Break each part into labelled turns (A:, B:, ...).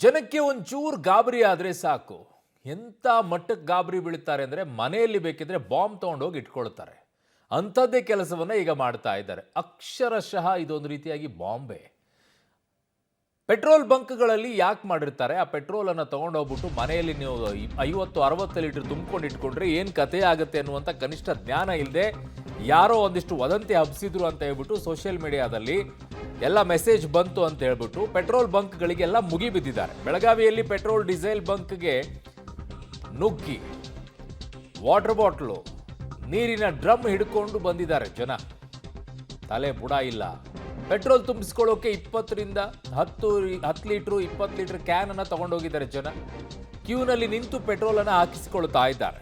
A: ಜನಕ್ಕೆ ಒಂಚೂರು ಗಾಬರಿ ಆದರೆ ಸಾಕು. ಎಂಥ ಮಟ್ಟಕ್ಕೆ ಗಾಬರಿ ಬೀಳ್ತಾರೆ ಅಂದರೆ ಮನೆಯಲ್ಲಿ ಬೇಕಿದ್ರೆ ಬಾಂಬ್ ತೊಗೊಂಡೋಗಿ ಇಟ್ಕೊಳ್ತಾರೆ. ಅಂಥದ್ದೇ ಕೆಲಸವನ್ನು ಈಗ ಮಾಡ್ತಾ ಇದ್ದಾರೆ. ಅಕ್ಷರಶಃ ಇದೊಂದು ರೀತಿಯಾಗಿ ಬಾಂಬೆ. ಪೆಟ್ರೋಲ್ ಬಂಕ್ಗಳಲ್ಲಿ ಯಾಕೆ ಮಾಡಿರ್ತಾರೆ, ಆ ಪೆಟ್ರೋಲನ್ನು ತೊಗೊಂಡೋಗ್ಬಿಟ್ಟು ಮನೆಯಲ್ಲಿ ನೀವು 50-60 ಲೀಟರ್ ತುಂಬಿಕೊಂಡು ಇಟ್ಕೊಂಡ್ರೆ ಏನು ಕಥೆ ಆಗುತ್ತೆ ಅನ್ನುವಂಥ ಕನಿಷ್ಠ ಜ್ಞಾನ ಇಲ್ಲದೆ ಯಾರೋ ಒಂದಿಷ್ಟು ವದಂತಿ ಹಬ್ಸಿದ್ರು ಅಂತ ಹೇಳ್ಬಿಟ್ಟು ಸೋಷಿಯಲ್ ಮೀಡಿಯಾದಲ್ಲಿ ಎಲ್ಲ ಮೆಸೇಜ್ ಬಂತು ಅಂತ ಹೇಳ್ಬಿಟ್ಟು ಪೆಟ್ರೋಲ್ ಬಂಕ್ಗಳಿಗೆಲ್ಲ ಮುಗಿಬಿದ್ದಿದ್ದಾರೆ. ಬೆಳಗಾವಿಯಲ್ಲಿ ಪೆಟ್ರೋಲ್ ಡೀಸೆಲ್ ಬಂಕ್ಗೆ ನುಗ್ಗಿ ವಾಟರ್ ಬಾಟ್ಲು, ನೀರಿನ ಡ್ರಮ್ ಹಿಡ್ಕೊಂಡು ಬಂದಿದ್ದಾರೆ ಜನ. ತಲೆ ಬುಡ ಇಲ್ಲ. ಪೆಟ್ರೋಲ್ ತುಂಬಿಸ್ಕೊಳ್ಳೋಕೆ 20ರಿಂದ 10 ಲೀಟ್ರು 20 ಲೀಟರ್ ಕ್ಯಾನ್ ಅನ್ನು ತಗೊಂಡೋಗಿದ್ದಾರೆ ಜನ. ಕ್ಯೂನಲ್ಲಿ ನಿಂತು ಪೆಟ್ರೋಲ್ ಅನ್ನು ಹಾಕಿಸಿಕೊಳ್ತಾ ಇದ್ದಾರೆ.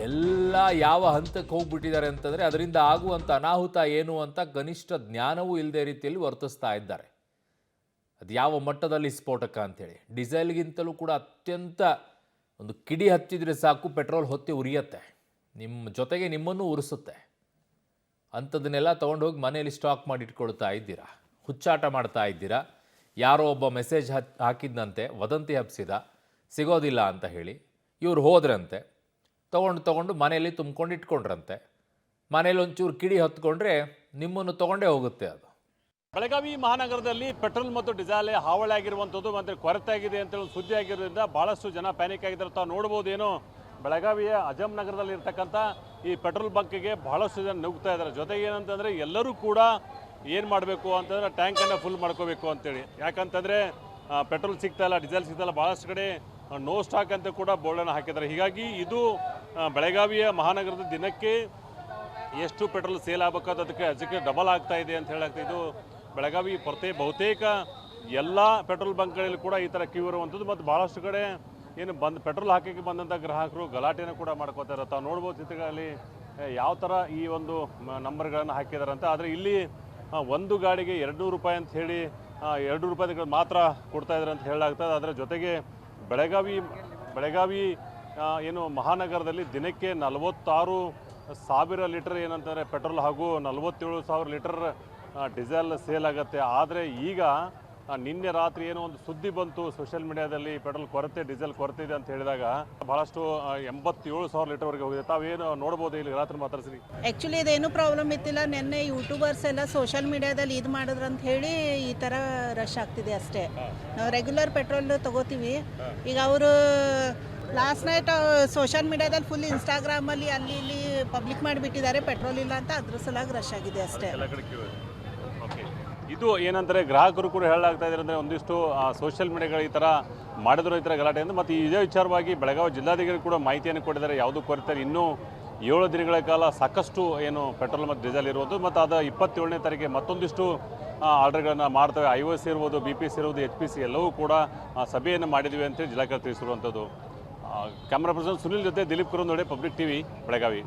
A: ಎಲ್ಲ ಯಾವ ಹಂತಕ್ಕೆ ಹೋಗ್ಬಿಟ್ಟಿದ್ದಾರೆ ಅಂತಂದ್ರೆ ಅದರಿಂದ ಆಗುವಂಥ ಅನಾಹುತ ಏನು ಅಂತ ಕನಿಷ್ಠ ಜ್ಞಾನವೂ ಇಲ್ಲದೆ ರೀತಿಯಲ್ಲಿ ವರ್ತಿಸ್ತಾ ಇದ್ದಾರೆ. ಅದು ಯಾವ ಮಟ್ಟದಲ್ಲಿ ಸ್ಫೋಟಕ ಅಂತೇಳಿ. ಡೀಸೆಲ್ಗಿಂತಲೂ ಕೂಡ ಅತ್ಯಂತ ಒಂದು ಕಿಡಿ ಹತ್ತಿದ್ರೆ ಸಾಕು ಪೆಟ್ರೋಲ್ ಹೊತ್ತಿ ಉರಿಯತ್ತೆ, ನಿಮ್ಮ ಜೊತೆಗೆ ನಿಮ್ಮನ್ನು ಉರಿಸುತ್ತೆ. ಅಂಥದನ್ನೆಲ್ಲ ತೊಗೊಂಡೋಗಿ ಮನೆಯಲ್ಲಿ ಸ್ಟಾಕ್ ಮಾಡಿ ಇಟ್ಕೊಳ್ತಾ ಇದ್ದೀರಾ, ಹುಚ್ಚಾಟ ಮಾಡ್ತಾ ಇದ್ದೀರಾ. ಯಾರೋ ಒಬ್ಬ ಮೆಸೇಜ್ ಹಾಕಿದ್ದಂತೆ ವದಂತಿ ಹಬ್ಸಿದ, ಸಿಗೋದಿಲ್ಲ ಅಂತ ಹೇಳಿ ಇವ್ರು ಹೋದ್ರಂತೆ, ತೊಗೊಂಡು ಮನೆಯಲ್ಲಿ ತುಂಬ್ಕೊಂಡು ಇಟ್ಕೊಂಡ್ರಂತೆ. ಮನೇಲಿ ಒಂಚೂರು ಕಿಡಿ ಹೊತ್ಕೊಂಡ್ರೆ ನಿಮ್ಮನ್ನು ತೊಗೊಂಡೇ ಹೋಗುತ್ತೆ ಅದು.
B: ಬೆಳಗಾವಿ ಮಹಾನಗರದಲ್ಲಿ ಪೆಟ್ರೋಲ್ ಮತ್ತು ಡೀಸೆಲ್ ಹಾವಳಿ ಆಗಿರುವಂಥದ್ದು ಮತ್ತು ಕೊರತೆ ಆಗಿದೆ ಅಂತ ಹೇಳಿ ಸುದ್ದಿ ಆಗಿರೋದ್ರಿಂದ ಭಾಳಷ್ಟು ಜನ ಪ್ಯಾನಿಕ್ ಆಗಿದ್ದಾರೆ. ತಾವು ನೋಡ್ಬೋದೇನೋ ಬೆಳಗಾವಿಯ ಅಜಮ್ ನಗರದಲ್ಲಿ ಇರ್ತಕ್ಕಂಥ ಈ ಪೆಟ್ರೋಲ್ ಬಂಕ್ಗೆ ಬಹಳಷ್ಟು ಜನ ನುಗ್ತಾ ಇದ್ದಾರೆ. ಜೊತೆಗೆ ಏನಂತಂದರೆ ಎಲ್ಲರೂ ಕೂಡ ಏನು ಮಾಡಬೇಕು ಅಂತಂದರೆ ಟ್ಯಾಂಕನ್ನು ಫುಲ್ ಮಾಡ್ಕೋಬೇಕು ಅಂತೇಳಿ. ಯಾಕಂತಂದರೆ ಪೆಟ್ರೋಲ್ ಸಿಗ್ತಾಯಿಲ್ಲ, ಡೀಸೆಲ್ ಸಿಗ್ತಾಯಿಲ್ಲ, ಭಾಳಷ್ಟು ಕಡೆ ನೋ ಸ್ಟಾಕ್ ಅಂತ ಕೂಡ ಬೋರ್ಡನ್ನು ಹಾಕಿದ್ದಾರೆ. ಹೀಗಾಗಿ ಇದು ಬೆಳಗಾವಿಯ ಮಹಾನಗರದ ದಿನಕ್ಕೆ ಎಷ್ಟು ಪೆಟ್ರೋಲ್ ಸೇಲ್ ಆಗಬೇಕಾದ ಅದಕ್ಕೆ ಡಬಲ್ ಆಗ್ತಾ ಇದೆ ಅಂತ ಹೇಳಾಗ್ತದೆ. ಇದು ಬೆಳಗಾವಿ ಬಹುತೇಕ ಎಲ್ಲ ಪೆಟ್ರೋಲ್ ಬಂಕ್ಗಳಲ್ಲಿ ಕೂಡ ಈ ಥರ ಕ್ಯೂ ಇರುವಂಥದ್ದು. ಮತ್ತು ಭಾಳಷ್ಟು ಕಡೆ ಏನು ಪೆಟ್ರೋಲ್ ಹಾಕಕ್ಕೆ ಬಂದಂಥ ಗ್ರಾಹಕರು ಗಲಾಟೆಯನ್ನು ಕೂಡ ಮಾಡ್ಕೋತಾರೆ. ತಾವು ನೋಡ್ಬೋದು ಚಿತ್ರಗಳಲ್ಲಿ ಯಾವ ಥರ ಈ ಒಂದು ನಂಬರ್ಗಳನ್ನು ಹಾಕಿದ್ದಾರೆ ಅಂತ. ಆದರೆ ಇಲ್ಲಿ ಒಂದು ಗಾಡಿಗೆ 200 ರೂಪಾಯಿ ಅಂತ ಹೇಳಿ 2 ರೂಪಾಯಿಗಳು ಮಾತ್ರ ಕೊಡ್ತಾಯಿದ್ದಾರೆ ಅಂತ ಹೇಳಲಾಗ್ತದೆ. ಅದರ ಜೊತೆಗೆ ಬೆಳಗಾವಿ ಏನು ಮಹಾನಗರದಲ್ಲಿ ದಿನಕ್ಕೆ 46,000 ಲೀಟರ್ ಏನಂತಾರೆ ಪೆಟ್ರೋಲ್ ಹಾಗೂ 47,000 ಲೀಟರ್ ಡೀಸೆಲ್ ಸೇಲ್ ಆಗುತ್ತೆ. ಆದರೆ ಈಗ ನಿನ್ನೆ ರಾತ್ರಿ ಏನೋ ಒಂದು ಸುದ್ದಿ ಬಂತು ಸೋಷಿಯಲ್ ಮೀಡಿಯಾದಲ್ಲಿ, ಪೆಟ್ರೋಲ್ ಕೊರತೆ, ಡೀಸೆಲ್ ಕೊರತೆ ಇದೆ ಅಂತ ಹೇಳಿದಾಗ ಬಹಳಷ್ಟು 87,000 ಲೀಟರ್ವರೆಗೆ ಹೋಗಿದೆ. ತಾವೇನು ನೋಡ್ಬೋದು ಇಲ್ಲಿ ರಾತ್ರಿ ಮಾತಾಡ್ಸಿ.
C: ಆ್ಯಕ್ಚುಲಿ ಇದೇನು ಪ್ರಾಬ್ಲಮ್ ಇತ್ತಿಲ್ಲ. ನಿನ್ನೆ ಯೂಟ್ಯೂಬರ್ಸ್ ಎಲ್ಲ ಸೋಷಿಯಲ್ ಮೀಡಿಯಾದಲ್ಲಿ ಇದು ಮಾಡಿದ್ರು ಅಂತ ಹೇಳಿ ಈ ಥರ ರಶ್ ಆಗ್ತಿದೆ ಅಷ್ಟೇ. ನಾವು ರೆಗ್ಯುಲರ್ ಪೆಟ್ರೋಲ್ ತಗೋತೀವಿ. ಈಗ ಅವರು ಲಾಸ್ಟ್ ನೈಟ್ ಸೋಷಿಯಲ್ ಮೀಡಿಯಾದಲ್ಲಿ ಫುಲ್ ಇನ್ಸ್ಟಾಗ್ರಾಮಲ್ಲಿ ಅಲ್ಲಿ ಇಲ್ಲಿ ಪಬ್ಲಿಕ್ ಮಾಡಿಬಿಟ್ಟಿದ್ದಾರೆ ಪೆಟ್ರೋಲ್ ಇಲ್ಲ ಅಂತ. ಅದ್ರ ಸಲಾಗಿ ರಶ್ ಆಗಿದೆ ಅಷ್ಟೇ.
B: ಇದು ಏನಂದರೆ ಗ್ರಾಹಕರು ಕೂಡ ಹೇಳಲಾಗ್ತಾ ಇದ್ದಾರೆ ಅಂದರೆ ಒಂದಿಷ್ಟು ಸೋಷಿಯಲ್ ಮೀಡಿಯಾಗಳು ಈ ಥರ ಮಾಡಿದ್ರು ಈ ಥರ ಗಲಾಟೆ ಅಂತ. ಮತ್ತು ಇದೇ ವಿಚಾರವಾಗಿ ಬೆಳಗಾವಿ ಜಿಲ್ಲಾಧಿಕಾರಿ ಕೂಡ ಮಾಹಿತಿಯನ್ನು ಕೊಟ್ಟಿದ್ದಾರೆ. ಯಾವುದು ಕೊರತೆ ಇನ್ನೂ 7 ದಿನಗಳ ಕಾಲ ಸಾಕಷ್ಟು ಏನು ಪೆಟ್ರೋಲ್ ಮತ್ತು ಡೀಸೆಲ್ ಇರುವುದು. ಮತ್ತು ಅದು 27ನೇ ತಾರೀಕಿಗೆ ಮತ್ತೊಂದಿಷ್ಟು ಆರ್ಡರ್ಗಳನ್ನು ಮಾಡ್ತವೆ. IOC ಇರ್ಬೋದು, BPC ಇರ್ಬೋದು, HPC ಎಲ್ಲವೂ ಕೂಡ ಸಭೆಯನ್ನು ಮಾಡಿದ್ವಿ ಅಂತೇಳಿ ಜಿಲ್ಲಾಧಿಕಾರಿ ತಿಳಿಸಿರುವಂಥದ್ದು. ಕ್ಯಾಮ್ರಾ ಪರ್ಸನ್ ಸುನಿಲ್ ಜೊತೆ ದಿಲೀಪ್ ಕುರಂದೋಡೆ, ಪಬ್ಲಿಕ್ TV, ಬೆಳಗಾವಿ.